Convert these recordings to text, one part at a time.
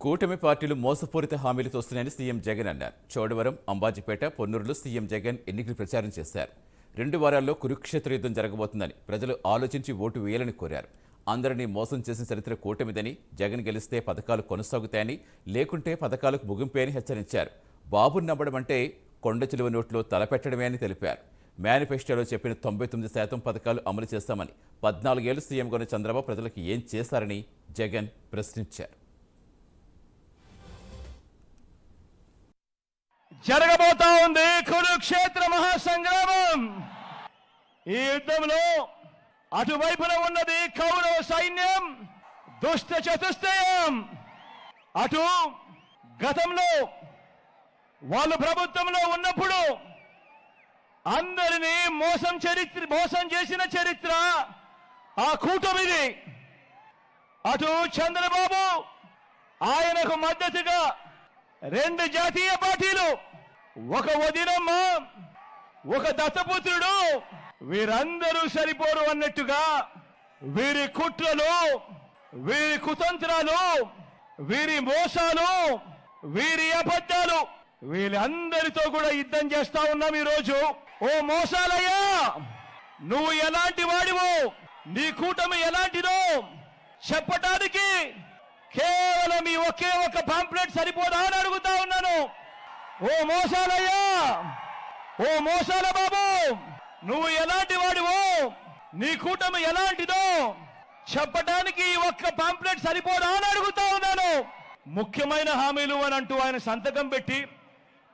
కూటమి పార్టీలు మోసపూరిత హామీలతో వస్తున్నాయని సీఎం జగన్ అన్నారు. చోడవరం, అంబాజీపేట, పొన్నూరులో సీఎం జగన్ ఎన్నికల ప్రచారం చేశారు. 2 వారాల్లో కురుక్షేత్ర యుద్ధం జరగబోతుందని ప్రజలు ఆలోచించి ఓటు వేయాలని కోరారు. అందరినీ మోసం చేసిన చరిత్ర కూటమిదని, జగన్ గెలిస్తే పథకాలు కొనసాగుతాయని, లేకుంటే పథకాలకు ముగింపే అని హెచ్చరించారు. బాబును నమ్మడం అంటే కొండ చిలువ నోట్లో తలపెట్టడమే అని తెలిపారు. మేనిఫెస్టోలో చెప్పిన 99% పథకాలు అమలు చేస్తామని, 14 ఏళ్లు సీఎంగా ఉన్న చంద్రబాబు ప్రజలకు ఏం చేశారని జగన్ ప్రశ్నించారు. జరగబోతా ఉంది కురుక్షేత్ర మహాసంగ్రామం. ఈ యుద్ధంలో అటువైపున ఉన్నది కౌరవ సైన్యం, దుష్ట చతుష్టయం. అటు గతంలో వాళ్ళు ప్రభుత్వంలో ఉన్నప్పుడు అందరినీ మోసం చేసిన చరిత్ర ఆ కూటమిది. అటు చంద్రబాబు, ఆయనకు మద్దతుగా 2 జాతీయ పార్టీలు, ఒక వదినమ్మ, ఒక దత్తపుత్రుడు, వీరందరూ సరిపోరు అన్నట్టుగా వీరి కుట్రలు, వీరి కుతంత్రాలు, వీరి మోసాలు, వీరి అబద్ధాలు, వీళ్ళందరితో కూడా యుద్ధం చేస్తా ఉన్నాం ఈరోజు. ఓ మోసాలయ్యా, నువ్వు ఎలాంటి వాడివో, నీ కూటమి ఎలాంటిదో చెప్పటానికి కేవలం ఈ ఒకే ఒక పాంప్లెట్ సరిపోదా అని అడుగుతా ఉన్నాను. ఓ మోసాలయ్యా, ఓ మోసాల బాబు, నువ్వు ఎలాంటి వాడివో, నీ కూటమి ఎలాంటిదో చెప్పడానికి ఈ ఒక్క పాంప్లెట్ సరిపోదా అని అడుగుతా ఉన్నాను. ముఖ్యమైన హామీలు అని అంటూ ఆయన సంతకం పెట్టి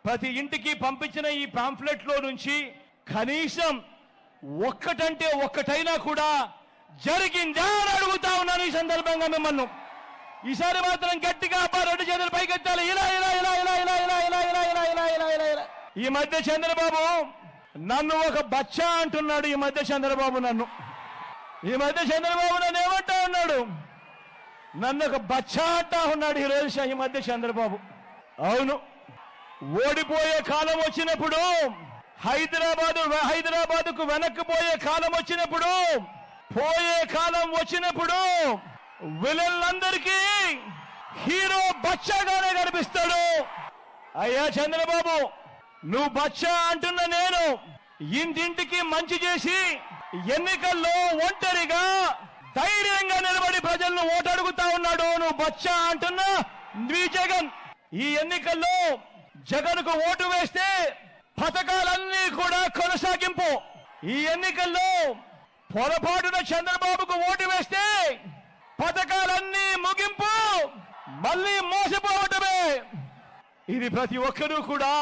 ప్రతి ఇంటికి పంపించిన ఈ పాంప్లెట్ లో నుంచి కనీసం ఒక్కటంటే ఒక్కటైనా కూడా జరిగిందా అని అడుగుతా ఉన్నాను. ఈ సందర్భంగా మిమ్మల్ని ఈసారి మాత్రం గట్టిగా 2 చేతులు పైకెత్తాలి. ఇలా ఇలా ఇలా ఇలా ఇలా ఇలా ఇలా ఇలా ఇలా ఇలా ఇలా ఇలా ఇలా. ఈ మధ్య చంద్రబాబు నన్ను ఒక బచ్చా అంటున్నాడు. ఈ మధ్య చంద్రబాబు నన్ను ఏమంటా ఉన్నాడు? నన్ను ఒక బచ్చా అంటా ఉన్నాడు ఈరోజు ఈ మధ్య చంద్రబాబు. అవును, ఓడిపోయే కాలం వచ్చినప్పుడు, హైదరాబాదుకు వెనక్కి పోయే కాలం వచ్చినప్పుడు, పోయే కాలం వచ్చినప్పుడు విలన్లందరికీ హీరో బచ్చాగానే కనిపిస్తాడు. అయ్యా చంద్రబాబు, నువ్వు బచ్చా అంటున్న నేను ఇంటింటికి మంచి చేసి ఎన్నికల్లో ఒంటరిగా ధైర్యంగా నిలబడి ప్రజలను ఓటు అడుగుతా ఉన్నాడు. నువ్వు బచ్చా అంటున్నా నీ జగన్. ఈ ఎన్నికల్లో జగన్కు ఓటు వేస్తే పథకాలన్నీ కూడా కొనసాగింపు. ఈ ఎన్నికల్లో పొరపాటున చంద్రబాబుకు ఓటు వేస్తే పథకాలన్నీ ముగింపు, మళ్ళీ మోసపోవటమే. ఇది ప్రతి ఒక్కరూ కూడా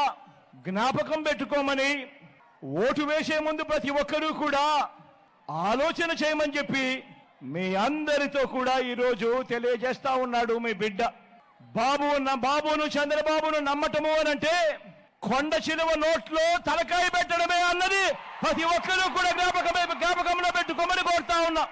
జ్ఞాపకం పెట్టుకోమని, ఓటు వేసే ముందు ప్రతి ఒక్కరూ కూడా ఆలోచన చేయమని చెప్పి మీ అందరితో కూడా ఈరోజు తెలియజేస్తా ఉన్నాడు మీ బిడ్డ. బాబును చంద్రబాబును నమ్మటము అనంటే కొండ చిలువ నోట్లో తలకాయ పెట్టడమే అన్నది ప్రతి ఒక్కరూ కూడా జ్ఞాపకంలో పెట్టుకోమని కోరుతా ఉన్నా.